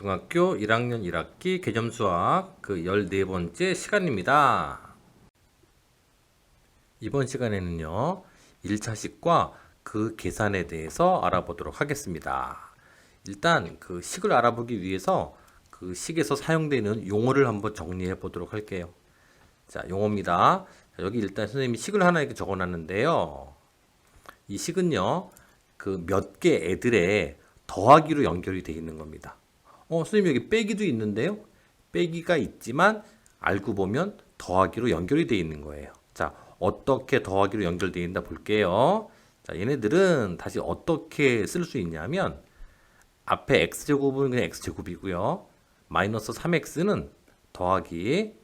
고등학교 1학년 1학기 개념수학 그 14번째 시간입니다. 이번 시간에는요, 1차식과 그 계산에 대해서 알아보도록 하겠습니다. 일단 그 식을 알아보기 위해서 그 식에서 사용되는 용어를 한번 정리해 보도록 할게요. 자, 용어입니다. 자, 여기 일단 선생님이 식을 하나 이렇게 적어 놨는데요. 이 식은요, 그 몇 개 애들의 더하기로 연결이 되어 있는 겁니다. 선생님 여기 빼기도 있는데요. 빼기가 있지만 알고 보면 더하기로 연결이 되어 있는 거예요. 자, 어떻게 더하기로 연결되어 있나 볼게요. 자, 얘네들은 다시 어떻게 쓸 수 있냐면 앞에 x제곱은 그냥 x제곱이고요. 마이너스 3x는 더하기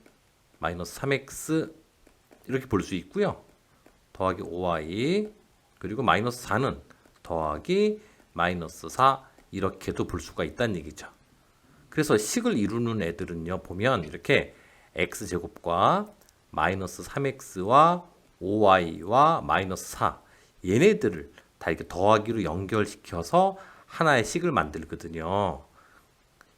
마이너스 3x 이렇게 볼 수 있고요. 더하기 5y 그리고 마이너스 4는 더하기 마이너스 4 이렇게도 볼 수가 있다는 얘기죠. 그래서 식을 이루는 애들은요, 보면 이렇게 x제곱과 마이너스 3x와 5y와 마이너스 4 얘네들을 다 이렇게 더하기로 연결시켜서 하나의 식을 만들거든요.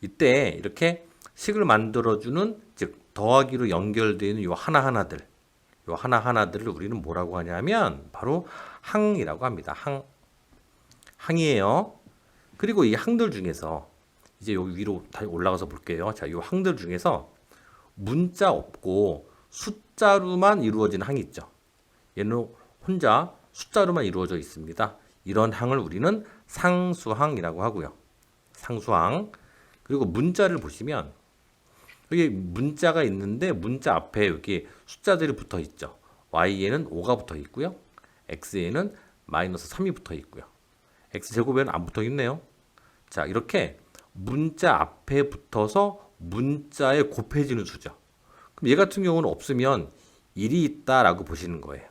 이때 이렇게 식을 만들어주는, 즉 더하기로 연결되어 있는 요 하나하나들을 우리는 뭐라고 하냐면 바로 항이라고 합니다. 항이에요. 그리고 이 항들 중에서 이제 여기 위로 다시 올라가서 볼게요. 자, 이 항들 중에서 문자 없고 숫자로만 이루어진 항이 있죠. 얘는 혼자 숫자로만 이루어져 있습니다. 이런 항을 우리는 상수항이라고 하고요. 상수항. 그리고 문자를 보시면 여기 문자가 있는데 문자 앞에 여기 숫자들이 붙어 있죠. y에는 5가 붙어 있고요. x에는 마이너스 3이 붙어 있고요. x제곱에는 안 붙어 있네요. 자, 이렇게 문자 앞에 붙어서 문자에 곱해지는 수죠. 그럼 얘 같은 경우는 없으면 1이 있다라고 보시는 거예요.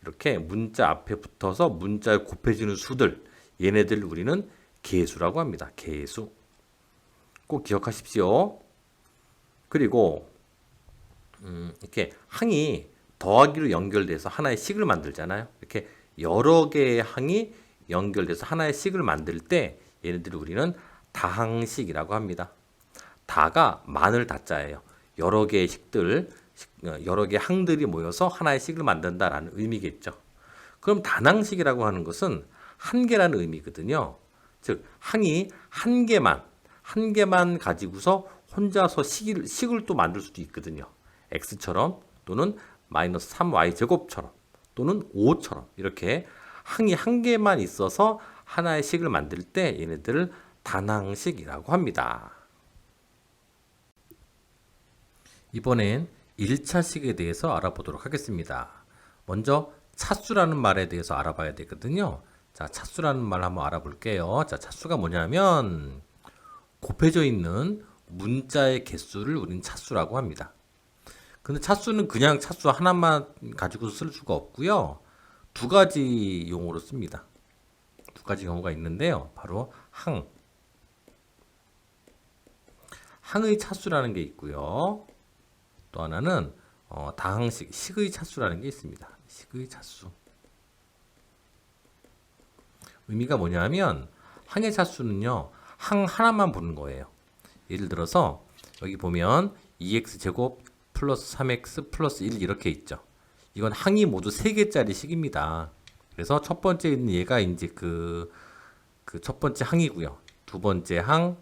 이렇게 문자 앞에 붙어서 문자에 곱해지는 수들, 얘네들을 우리는 계수라고 합니다. 계수. 꼭 기억하십시오. 그리고 이렇게 항이 더하기로 연결돼서 하나의 식을 만들잖아요. 이렇게 여러 개의 항이 연결돼서 하나의 식을 만들 때 얘네들을 우리는 다항식이라고 합니다. 다가 많을 다자예요. 여러 개의 식들, 여러 개의 항들이 모여서 하나의 식을 만든다라는 의미겠죠. 그럼 단항식이라고 하는 것은 한 개라는 의미거든요. 즉 항이 한 개만 가지고서 혼자서 식을 또 만들 수도 있거든요. x처럼 또는 마이너스 3y 제곱처럼 또는 5처럼 이렇게 항이 한 개만 있어서 하나의 식을 만들 때 얘네들을 단항식이라고 합니다. 이번엔 1차식에 대해서 알아보도록 하겠습니다. 먼저 차수라는 말에 대해서 알아봐야 되거든요. 자, 차수라는 말 한번 알아볼게요. 자, 차수가 뭐냐면 곱해져 있는 문자의 개수를 우리는 차수라고 합니다. 근데 차수는 그냥 차수 하나만 가지고 쓸 수가 없고요. 두 가지 용어로 씁니다. 두 가지 경우가 있는데요. 바로 항의 차수라는 게 있고요. 또 하나는 다항식, 식의 차수라는 게 있습니다. 식의 차수. 의미가 뭐냐면 항의 차수는요, 항 하나만 보는 거예요. 예를 들어서 여기 보면 2x제곱 플러스 3x 플러스 1 이렇게 있죠. 이건 항이 모두 3개짜리 식입니다. 그래서 첫 번째 있는 얘가 이제 그 첫 번째 항이고요. 두 번째 항,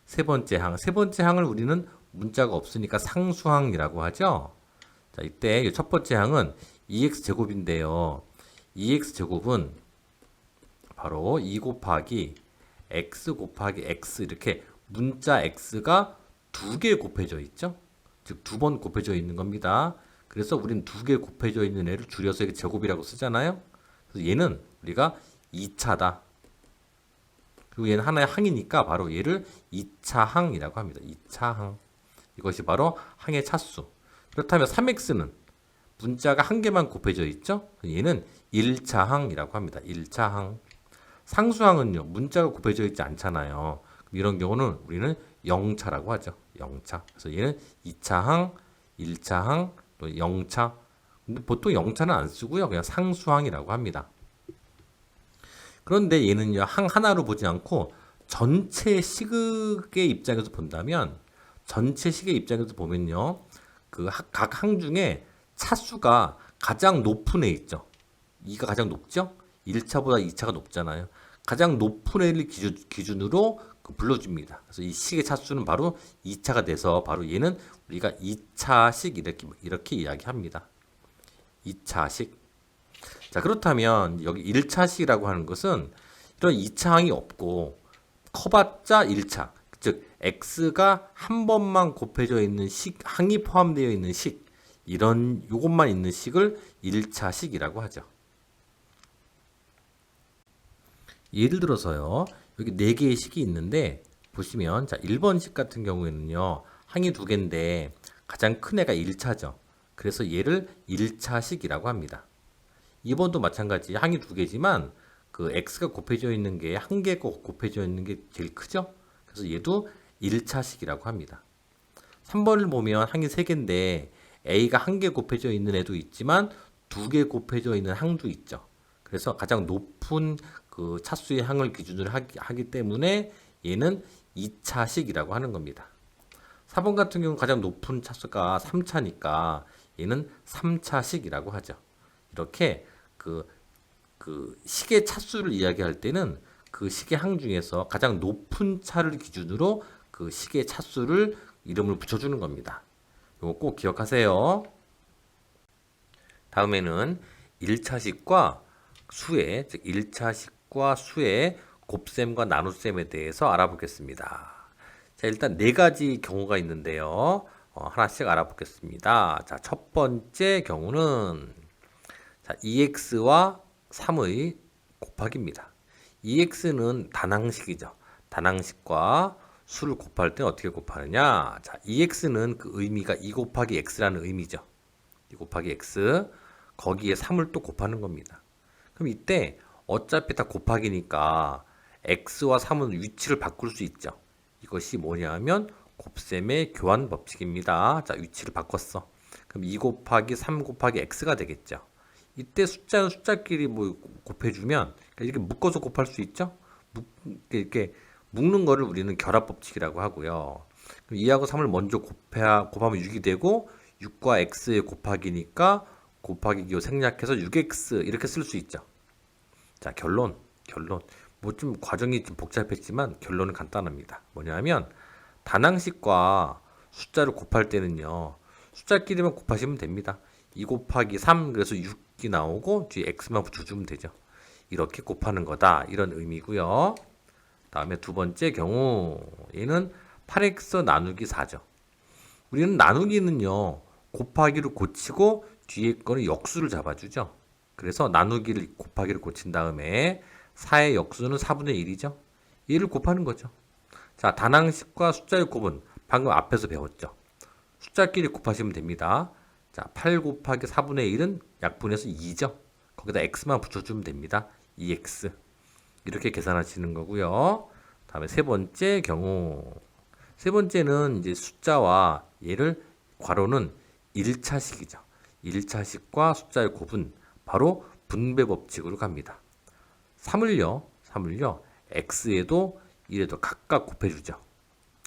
세 번째 항을 우리는 문자가 없으니까 상수항이라고 하죠. 자, 이때 첫 번째 항은 2x제곱인데요. 2x제곱은 바로 2 곱하기 x 곱하기 x 이렇게 문자 x가 두 개 곱해져 있죠. 즉 두 번 곱해져 있는 겁니다. 그래서 우리는 두 개 곱해져 있는 애를 줄여서 이렇게 제곱이라고 쓰잖아요. 그래서 얘는 우리가 2차다. 그리고 얘는 하나의 항이니까 바로 얘를 2차항이라고 합니다. 2차항. 이것이 바로 항의 차수. 그렇다면 3x는 문자가 한 개만 곱해져 있죠. 얘는 1차항이라고 합니다. 1차항. 상수항은요, 문자가 곱해져 있지 않잖아요. 이런 경우는 우리는 0차라고 하죠. 0차. 그래서 얘는 2차항, 1차항, 또 0차. 근데 보통 0차는 안 쓰고요. 그냥 상수항이라고 합니다. 그런데 얘는요, 항 하나로 보지 않고 전체 시극의 입장에서 본다면 전체 식의 입장에서 보면요. 각 항 중에 차수가 가장 높은 애 있죠. 2가 가장 높죠? 1차보다 2차가 높잖아요. 가장 높은 애를 기준으로 불러줍니다. 그래서 이 식의 차수는 바로 2차가 돼서 바로 얘는 우리가 2차식 이렇게 이야기합니다. 2차식. 자, 그렇다면 여기 1차식이라고 하는 것은 이런 2차 항이 없고 커봤자 1차. 즉 x가 한 번만 곱해져 있는 항이 포함되어 있는 요것만 있는 식을 1차식이라고 하죠. 예를 들어서요. 여기 4개의 식이 있는데 보시면 자 1번식 같은 경우에는요. 항이 2개인데 가장 큰 애가 1차죠. 그래서 얘를 1차식이라고 합니다. 2번도 마찬가지 항이 2개지만 x가 곱해져 있는 게 1개가 곱해져 있는 게 제일 크죠. 그래서 얘도 1차식이라고 합니다. 3번을 보면 항이 3개인데 a가 1개 곱해져 있는 애도 있지만 2개 곱해져 있는 항도 있죠. 그래서 가장 높은 차수의 항을 기준으로 하기 때문에 얘는 2차식이라고 하는 겁니다. 4번 같은 경우는 가장 높은 차수가 3차니까 얘는 3차식이라고 하죠. 이렇게 식의 차수를 이야기할 때는 그 식의 항 중에서 가장 높은 차를 기준으로 그 식의 차수를 이름을 붙여주는 겁니다. 이거 꼭 기억하세요. 다음에는 1차식과 수의, 즉 1차식과 수의 곱셈과 나눗셈에 대해서 알아보겠습니다. 자, 일단 4가지 경우가 있는데요. 하나씩 알아보겠습니다. 자, 첫 번째 경우는 자, 2x와 3의 곱하기입니다. 2x는 단항식이죠. 단항식과 수를 곱할 때 어떻게 곱하느냐? 자, 2x는 그 의미가 2 곱하기 x라는 의미죠. 2 곱하기 x. 거기에 3을 또 곱하는 겁니다. 그럼 이때 어차피 다 곱하기니까 x와 3은 위치를 바꿀 수 있죠. 이것이 뭐냐면 곱셈의 교환 법칙입니다. 자, 위치를 바꿨어. 그럼 2 곱하기 3 곱하기 x가 되겠죠. 이때 숫자는 숫자끼리 곱해주면 이렇게 묶어서 곱할 수 있죠. 이렇게 묶는 거를 우리는 결합 법칙이라고 하고요. 그럼 2하고 3을 먼저 곱하면 6이 되고 6과 x의 곱하기니까 곱하기 기호 생략해서 6x 이렇게 쓸 수 있죠. 자, 결론. 뭐 좀 과정이 좀 복잡했지만 결론은 간단합니다. 뭐냐면 단항식과 숫자를 곱할 때는요. 숫자끼리만 곱하시면 됩니다. 2 곱하기 3 그래서 6이 나오고 뒤에 x만 붙여주면 되죠. 이렇게 곱하는 거다. 이런 의미고요. 다음에 두 번째 경우 얘는 8x 나누기 4죠. 우리는 나누기는요. 곱하기를 고치고 뒤에 거는 역수를 잡아주죠. 그래서 나누기를 곱하기를 고친 다음에 4의 역수는 4분의 1이죠. 얘를 곱하는 거죠. 자, 단항식과 숫자의 곱은 방금 앞에서 배웠죠. 숫자끼리 곱하시면 됩니다. 자, 8 곱하기 4분의 1은 약분해서 2죠. 거기다 x만 붙여주면 됩니다. 2x. 이렇게 계산하시는 거고요. 다음에 세 번째 경우. 세 번째는 이제 숫자와 얘를 괄호는 1차식이죠. 1차식과 숫자의 곱은 바로 분배 법칙으로 갑니다. 3을요. x에도 1에도 각각 곱해주죠.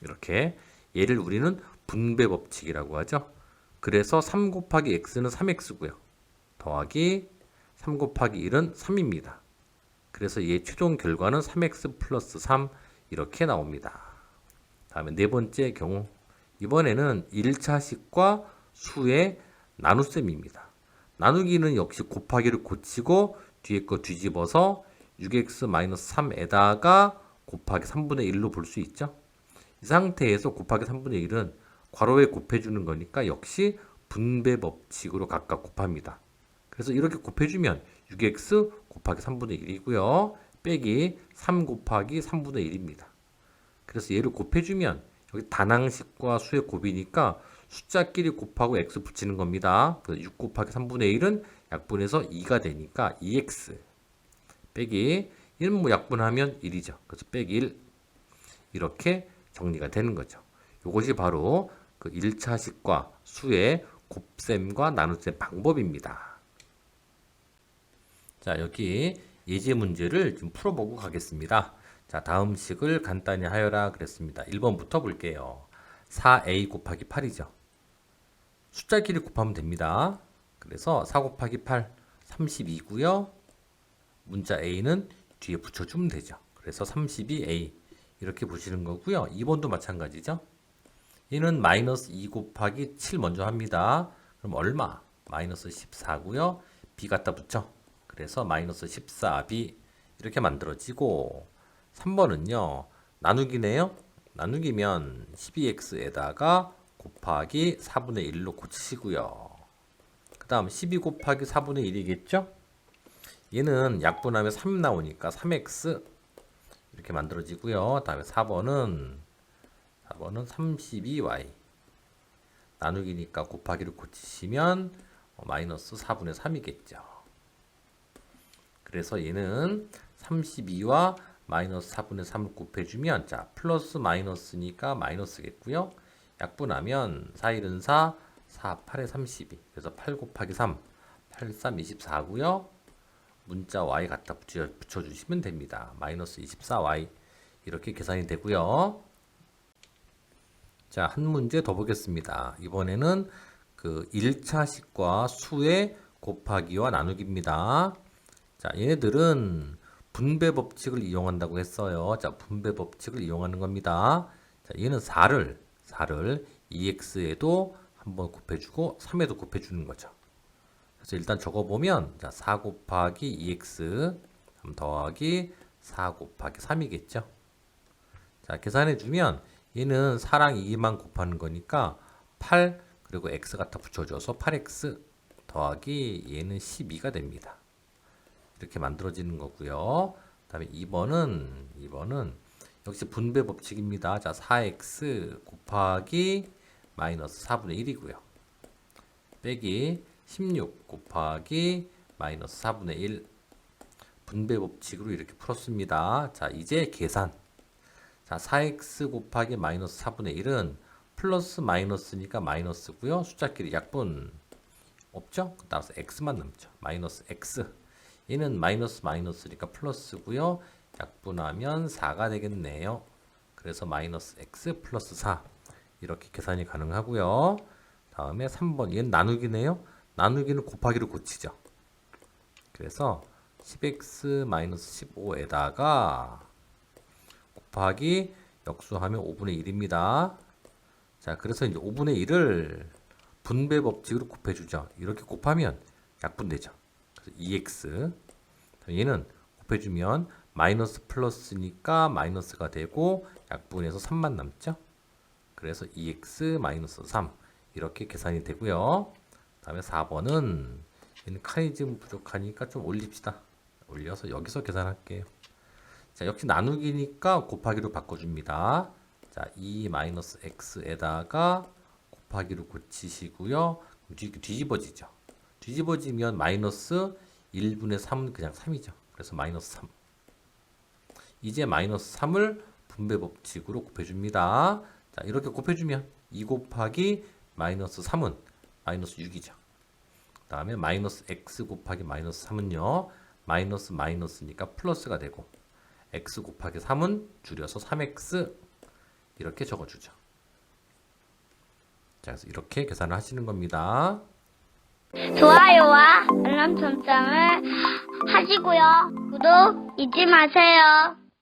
이렇게 얘를 우리는 분배 법칙이라고 하죠. 그래서 3 곱하기 x는 3x고요. 더하기 3 곱하기 1은 3입니다. 그래서 얘 최종 결과는 3x 플러스 3 이렇게 나옵니다. 다음에 네 번째 경우. 이번에는 1차식과 수의 나눗셈입니다. 나누기는 역시 곱하기를 고치고 뒤에 거 뒤집어서 6x-3에다가 곱하기 3분의 1로 볼 수 있죠. 이 상태에서 곱하기 3분의 1은 괄호에 곱해주는 거니까 역시 분배 법칙으로 각각 곱합니다. 그래서 이렇게 곱해주면 6x 곱하기 3분의 1이고요. 빼기 3 곱하기 3분의 1입니다. 그래서 얘를 곱해주면 여기 단항식과 수의 곱이니까 숫자끼리 곱하고 x 붙이는 겁니다. 그래서 6 곱하기 3분의 1은 약분해서 2가 되니까 2x 빼기 1은 뭐 약분하면 1이죠. 그래서 빼기 1 이렇게 정리가 되는 거죠. 이것이 바로 그 1차식과 수의 곱셈과 나눗셈 방법입니다. 자, 여기 예제 문제를 좀 풀어보고 가겠습니다. 자, 다음 식을 간단히 하여라 그랬습니다. 1번부터 볼게요. 4a 곱하기 8이죠. 숫자끼리 곱하면 됩니다. 그래서 4 곱하기 8, 32고요. 문자 a는 뒤에 붙여주면 되죠. 그래서 32a 이렇게 보시는 거고요. 2번도 마찬가지죠. 얘는 마이너스 2 곱하기 7 먼저 합니다. 그럼 얼마? 마이너스 14고요. b 갖다 붙여. 그래서 마이너스 14b 이렇게 만들어지고 3번은요. 나누기네요. 나누기면 12x에다가 곱하기 4분의 1로 고치시고요. 그 다음 12 곱하기 4분의 1이겠죠? 얘는 약분하면 3 나오니까 3x 이렇게 만들어지고요. 다음에 4번은 32y 나누기니까 곱하기를 고치시면 마이너스 4분의 3이겠죠. 그래서 얘는 32와 마이너스 4분의 3을 곱해주면 자 플러스 마이너스니까 마이너스겠고요. 약분하면 4, 1은 4, 4, 8에 32 그래서 8 곱하기 3, 8, 3, 24고요. 문자 y 갖다 붙여주시면 됩니다. 마이너스 24y 이렇게 계산이 되고요. 자, 한 문제 더 보겠습니다. 이번에는 그 1차식과 수의 곱하기와 나누기입니다. 자, 얘네들은 분배 법칙을 이용한다고 했어요. 자, 분배 법칙을 이용하는 겁니다. 자, 얘는 4를 2x에도 한번 곱해주고 3에도 곱해주는 거죠. 그래서 일단 적어보면 자, 4 곱하기 2x 더하기 4 곱하기 3이겠죠. 자, 계산해주면 얘는 4랑 2만 곱하는 거니까 8 그리고 x 갖다 붙여줘서 8x 더하기 얘는 12가 됩니다. 이렇게 만들어지는 거고요. 그 다음에 2번은 역시 분배 법칙입니다. 자, 4x 곱하기 마이너스 4분의 1이고요. 빼기 16 곱하기 마이너스 4분의 1 분배 법칙으로 이렇게 풀었습니다. 자, 이제 계산. 자, 4x 곱하기 마이너스 4분의 1은 플러스 마이너스니까 마이너스고요. 숫자끼리 약분 없죠? 따라서 x만 남죠. 마이너스 x. 얘는 마이너스니까 플러스고요. 약분하면 4가 되겠네요. 그래서 마이너스 x 플러스 4 이렇게 계산이 가능하고요. 다음에 3번 얘는 나누기네요. 나누기는 곱하기로 고치죠. 그래서 10x 마이너스 15에다가 곱하기 역수하면 5분의 1입니다. 자, 그래서 이제 5분의 1을 분배 법칙으로 곱해주죠. 이렇게 곱하면 약분되죠. 그래서 2x 얘는 곱해주면 마이너스 플러스니까 마이너스가 되고 약분해서 3만 남죠. 그래서 2x 마이너스 3 이렇게 계산이 되고요. 다음에 4번은 얘는 칸이 지금 부족하니까 좀 올립시다. 올려서 여기서 계산할게요. 자, 역시 나누기니까 곱하기로 바꿔줍니다. 자, 2-x에다가 곱하기로 고치시고요. 뒤집어지죠. 뒤집어지면 마이너스 1분의 3은 그냥 3이죠. 그래서 마이너스 3. 이제 마이너스 3을 분배 법칙으로 곱해줍니다. 자, 이렇게 곱해주면 2 곱하기 마이너스 3은 마이너스 6이죠. 그 다음에 마이너스 x 곱하기 마이너스 3은요. 마이너스 마이너스니까 플러스가 되고 x 곱하기 3은 줄여서 3x 이렇게 적어주죠. 자, 그래서 이렇게 계산을 하시는 겁니다. 좋아요와 알람 설정을 하시고요. 구독 잊지 마세요.